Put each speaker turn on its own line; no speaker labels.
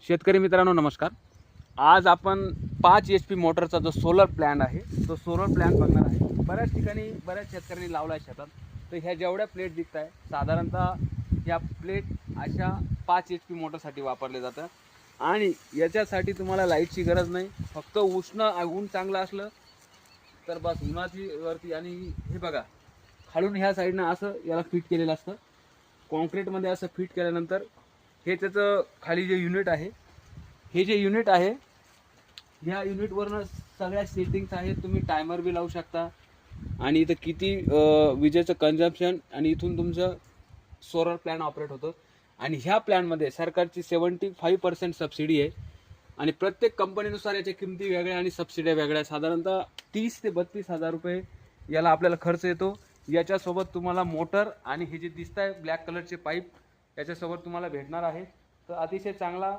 शेतकरी मित्रांनो नमस्कार. आज आपण 5 HP मोटरचा जो सोलर प्लॅन आहे तो सोलर प्लॅन बघणार आहे. बऱ्याच ठिकाणी बऱ्याच शेतकऱ्यांनी लावला आहे शेतात. तर ह्या जेवढ्या प्लेट दिसत आहे साधारणतः ह्या प्लेट अशा 5 HP मोटरसाठी वापरले जातात आणि याच्यासाठी तुम्हाला लाईटची गरज नाही. फक्त ऊन चांगलं असलं तर बस उन्हाची वरती. आणि हे बघा खालून ह्या साईडनं असं याला फिट केलेलं असतं कॉन्क्रीटमध्ये. असं फिट केल्यानंतर हे त्याचं खाली जे युनिट आहे, हे जे युनिट आहे ह्या युनिटवरनं सगळ्या सेटिंग्स आहेत. तुम्ही टायमर बी लावू शकता आणि इथं किती विजेचं कन्झम्पशन आणि इथून तुमचं सोलर प्लॅन ऑपरेट होतं. आणि ह्या प्लॅनमध्ये सरकारची 75% सबसिडी आहे आणि प्रत्येक कंपनीनुसार याच्या किमती वेगळ्या आणि सबसिड्या वेगळ्या. साधारणतः 30 ते 32 हजार रुपये याला आपल्याला खर्च येतो. याच्यासोबत तुम्हाला मोटर आणि हे जे दिसत आहे ब्लॅक कलरचे पाईप याच्यासोबत तुम्हाला भेटणार आहे. तर अतिशय चांगला